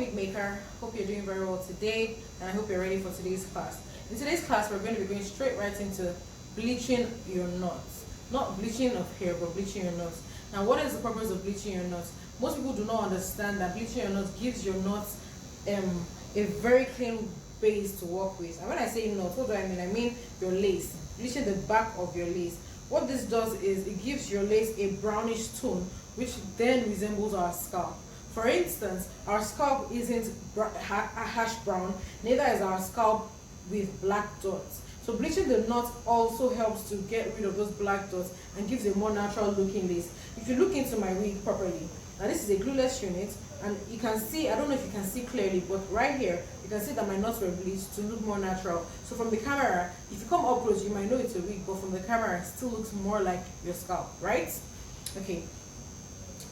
wig maker. Hope you're doing very well today, and I hope you're ready for today's class. In today's class, we're going to be going straight right into bleaching your knots. Not bleaching of hair, but bleaching your knots. Now, what is the purpose of bleaching your knots? Most people do not understand that bleaching your knots gives your knots a very clean base to work with. And when I say knots, what do I mean? I mean your lace. Bleaching the back of your lace. What this does is it gives your lace a brownish tone, which then resembles our scalp. For instance, our scalp isn't hash brown, neither is our scalp with black dots. So bleaching the knot also helps to get rid of those black dots and gives a more natural looking lace. If you look into my wig properly, now this is a glueless unit, and you can see, I don't know if you can see clearly, but right here you can see that my knots were bleached to look more natural. So from the camera, if you come up close, you might know it's a wig, but from the camera it still looks more like your scalp, right? Okay,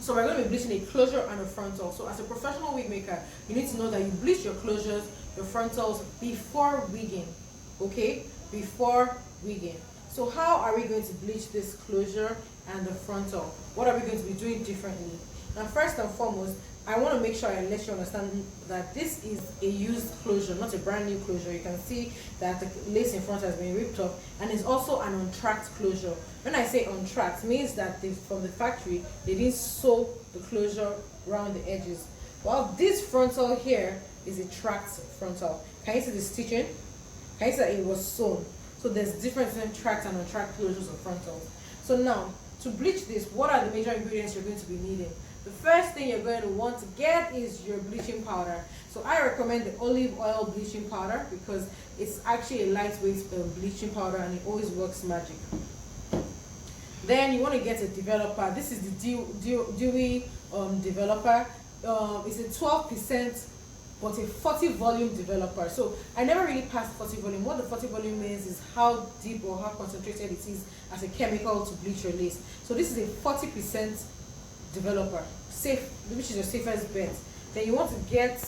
so we're going to be bleaching a closure and a frontal. So as a professional wig maker, you need to know that you bleach your closures, your frontals before wigging. Okay, before wigging. So how are we going to bleach this closure and the frontal? What are we going to be doing differently? Now, first and foremost, I want to make sure I let you understand that this is a used closure, not a brand new closure. You can see that the lace in front has been ripped off, and it's also an untracked closure. When I say untracked, it means that from the factory they didn't sew the closure around the edges. While this frontal here is a tracked frontal. Can you see the stitching? Can you see that it was sewn? So there's difference between tracked and untracked closures of frontals. So now, to bleach this, what are the major ingredients you're going to be needing? The first thing you're going to want to get is your bleaching powder. So I recommend the olive oil bleaching powder because it's actually a lightweight bleaching powder and it always works magic. Then you want to get a developer. This is the Dewy developer. It's a 12% but a 40 volume developer. So I never really passed 40 volume. What the 40 volume means is how deep or how concentrated it is as a chemical to bleach your lace. So this is a 40% developer, safe, which is your safest bet. Then you want to get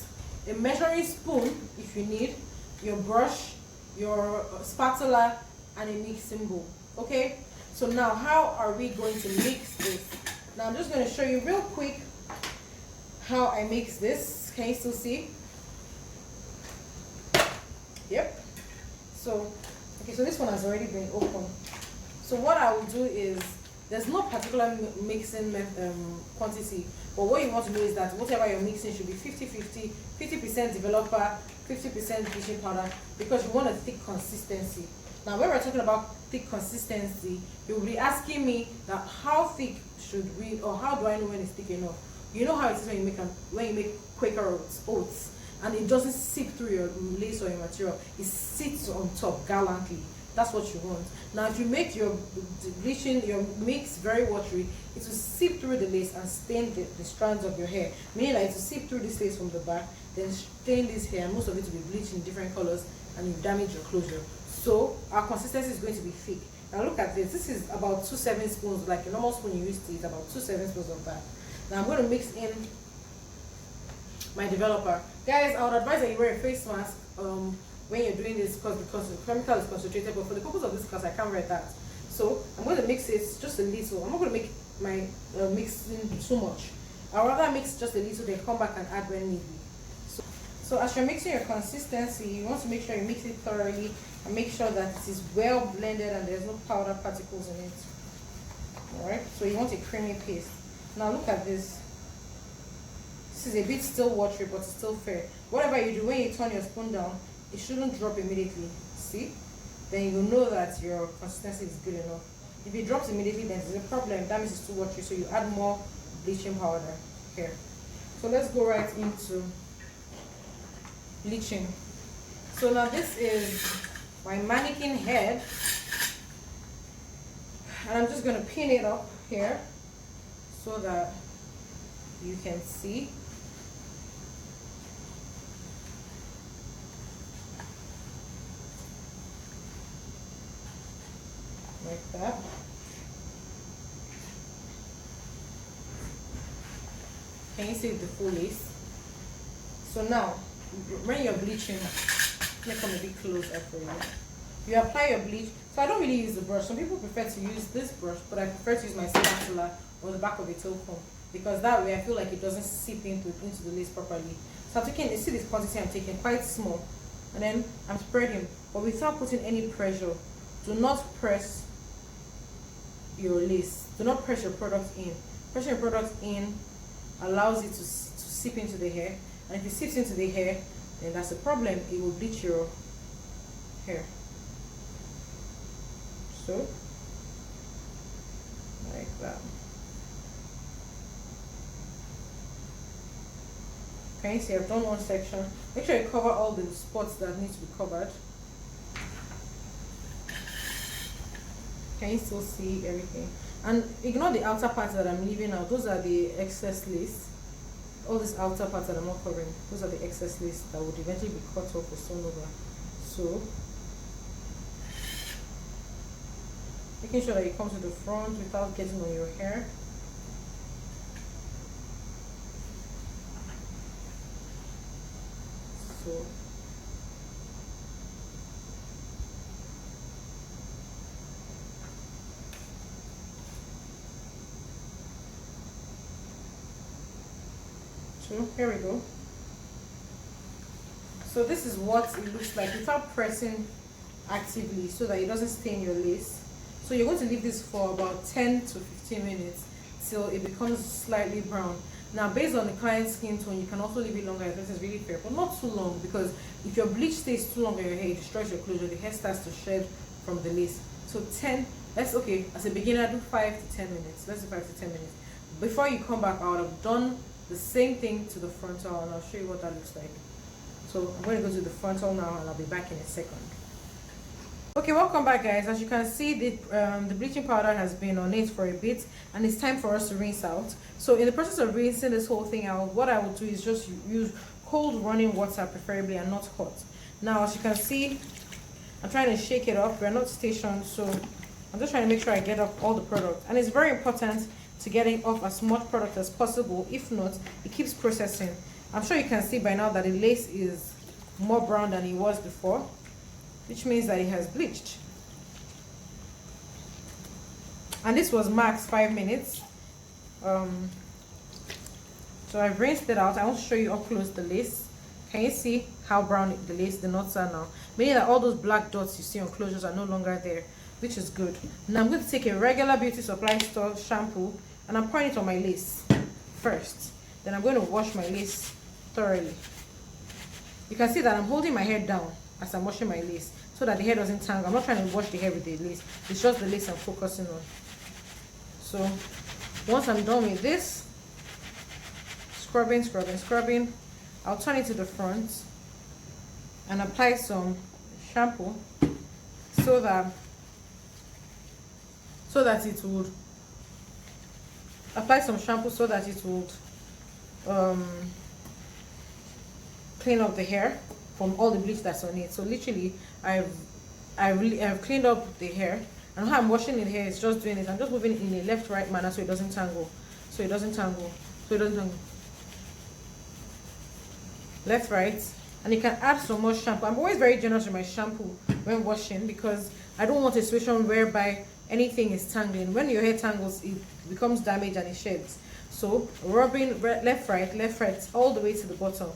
a measuring spoon if you need, your brush, your spatula, and a mixing bowl. Okay, so now how are we going to mix this? Now I'm just going to show you real quick how I mix this. Can you still see? Yep. So okay, so this one has already been opened. So what I will do is, there's no particular mixing quantity, but what you want to know is that whatever you're mixing should be 50-50, 50% developer, 50% bleaching powder, because you want a thick consistency. Now when we're talking about thick consistency, you'll be asking me that how thick should we, or how do I know when it's thick enough? You know how it is when you make Quaker oats and it doesn't seep through your lace or your material, it sits on top gallantly. That's what you want. Now if you make your bleaching, your mix very watery, it will seep through the lace and stain the strands of your hair. Meaning that it will seep through this lace from the back, then stain this hair, and most of it will be bleached in different colors, and you damage your closure. So our consistency is going to be thick. Now look at this. This is about 2 serving spoons, like a normal spoon you used to eat, about 2 serving spoons of that. Now I'm going to mix in my developer. Guys, I would advise that you wear a face mask when you're doing this because the chemical is concentrated, but for the purpose of this class I can't wear that. So I'm going to mix it just a little. I'm not going to make my mixing too much. I'd rather mix just a little, then come back and add when needed. So as you're mixing your consistency, you want to make sure you mix it thoroughly and make sure that it is well blended and there's no powder particles in it. Alright, so you want a creamy paste. Now look at this. This is a bit still watery, but it's still fair. Whatever you do, when you turn your spoon down, it shouldn't drop immediately. See? Then you know that your consistency is good enough. If it drops immediately, then there's a problem. That means it's too watery, so you add more bleaching powder here. So let's go right into bleaching. So now this is my mannequin head, and I'm just going to pin it up here so that you can see. Like that. Can you see the full lace? So now, when you're bleaching, let me come a bit closer for you. You apply your bleach. So I don't really use the brush. Some people prefer to use this brush, but I prefer to use my spatula or the back of a tail comb, because that way I feel like it doesn't seep into the lace properly. So I'm taking, you see this quantity I'm taking, quite small. And then I'm spreading, but without putting any pressure. Do not press your lace. Do not press your product in. Pressing your product in allows it to seep into the hair. And if it seeps into the hair, then that's a problem. It will bleach your hair. So, like that. Can you see I've done one section? Make sure you cover all the spots that need to be covered. Can you still see everything? And ignore the outer parts that I'm leaving out. Those are the excess lace. All these outer parts that I'm not covering, those are the excess lace that would eventually be cut off or sewn over. So, making sure that you come to the front without getting on your hair. So, here we go. So this is what it looks like without pressing actively, so that it doesn't stain your lace. So you're going to leave this for about 10 to 15 minutes till it becomes slightly brown. Now, based on the client's skin tone, you can also leave it longer if this is really fair, but not too long, because if your bleach stays too long on your hair, it destroys your closure. The hair starts to shed from the lace. So 10, that's okay. As a beginner, do 5 to 10 minutes. Let's do 5 to 10 minutes. Before you come back, I would have done the same thing to the frontal, and I'll show you what that looks like. So I'm going to go to the frontal now, and I'll be back in a second. Okay, welcome back, guys. As you can see, the bleaching powder has been on it for a bit, and it's time for us to rinse out. So in the process of rinsing this whole thing out, what I will do is just use cold running water preferably, and not hot. Now, as you can see, I'm trying to shake it up. We're not stationed, so I'm just trying to make sure I get off all the product. And it's very important to getting off as much product as possible. If not, it keeps processing. I'm sure you can see by now that the lace is more brown than it was before, which means that it has bleached. And this was max 5 minutes. So I've rinsed it out. I want to show you up close the lace. Can you see how brown the knots are now? Meaning that all those black dots you see on closures are no longer there, which is good. Now I'm going to take a regular beauty supply store shampoo, and I'm pouring it on my lace first. Then I'm going to wash my lace thoroughly. You can see that I'm holding my hair down as I'm washing my lace, so that the hair doesn't tangle. I'm not trying to wash the hair with the lace. It's just the lace I'm focusing on. So once I'm done with this, scrubbing, I'll turn it to the front and apply some shampoo so that it would clean up the hair from all the bleach that's on it. So literally I've cleaned up the hair, and how I'm washing the hair is just doing it. I'm just moving it in a left-right manner so it doesn't tangle. Left, right. And you can add some more shampoo. I'm always very generous with my shampoo when washing, because I don't want a situation whereby anything is tangling. When your hair tangles, it becomes damaged and it sheds. So rubbing left, right, all the way to the bottom.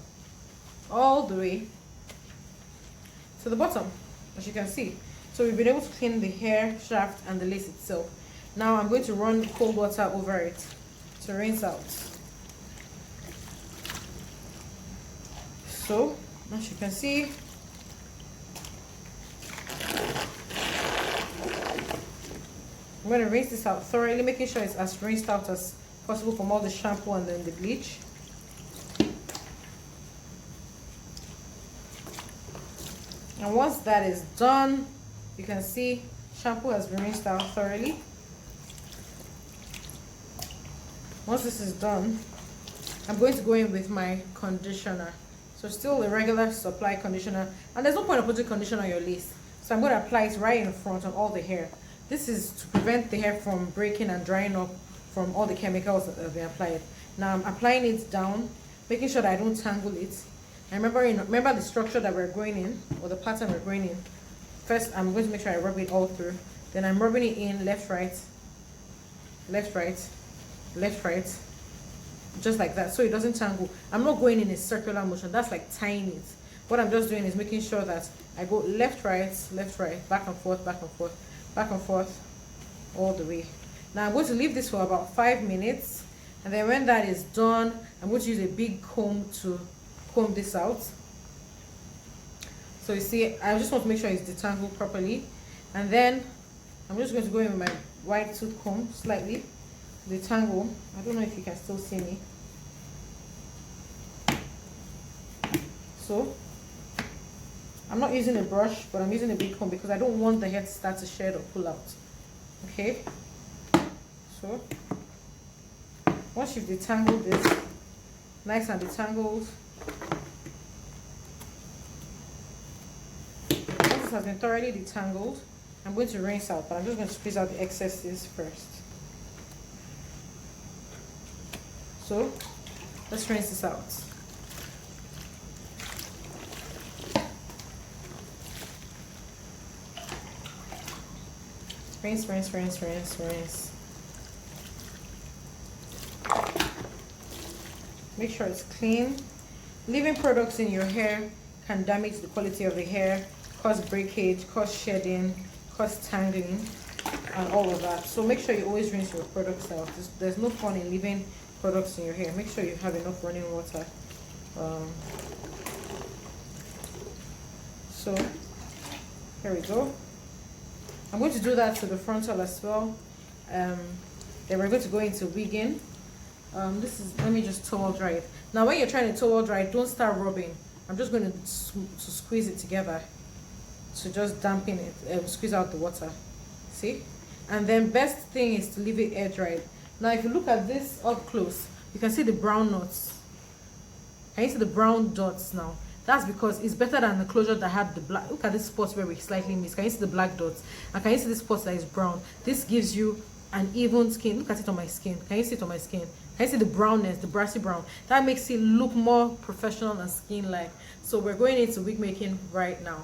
All the way to the bottom, as you can see. So we've been able to clean the hair shaft and the lace itself. Now I'm going to run cold water over it to rinse out. So as you can see, I'm going to rinse this out thoroughly, making sure it's as rinsed out as possible from all the shampoo and then the bleach. And once that is done, you can see shampoo has been rinsed out thoroughly. Once this is done, I'm going to go in with my conditioner. So still a regular supply conditioner, and there's no point of putting conditioner on your lace. So I'm going to apply it right in front on all the hair. This is to prevent the hair from breaking and drying up from all the chemicals that have been applied. Now I'm applying it down, making sure that I don't tangle it. And remember the structure that we're going in, or the pattern we're going in. First, I'm going to make sure I rub it all through. Then I'm rubbing it in left, right, left, right, left, right, just like that, so it doesn't tangle. I'm not going in a circular motion, that's like tying it. What I'm just doing is making sure that I go left, right, back and forth, back and forth, back and forth, all the way. Now I'm going to leave this for about 5 minutes, and then when that is done, I'm going to use a big comb to comb this out. So you see, I just want to make sure it's detangled properly, and then I'm just going to go in with my white tooth comb slightly detangle. I don't know if you can still see me. So I'm not using a brush, but I'm using a big comb because I don't want the hair to start to shed or pull out. Okay, so once you've detangled this nice and detangled, once this has been thoroughly detangled, I'm going to rinse out, but I'm just going to squeeze out the excesses first. So let's rinse this out. Rinse, rinse, rinse, rinse, rinse. Make sure it's clean. Leaving products in your hair can damage the quality of the hair, cause breakage, cause shedding, cause tangling, and all of that. So make sure you always rinse your products out. There's no fun in leaving products in your hair. Make sure you have enough running water. So here we go. I'm going to do that to the frontal as well. Then we're going to go into wigging. Let me just towel dry it. Now when you're trying to towel dry it, don't start rubbing. I'm just going to squeeze it together to just dampen it, squeeze out the water. See? And then best thing is to leave it air dried. Now if you look at this up close, you can see the brown knots. Can you see the brown dots now? That's because it's better than the closure that had the black. Look at this spot where we slightly missed. Can you see the black dots? And can you see this spot that is brown? This gives you an even skin. Look at it on my skin. Can you see it on my skin? Can you see the brownness, the brassy brown? That makes it look more professional and skin-like. So we're going into wig making right now.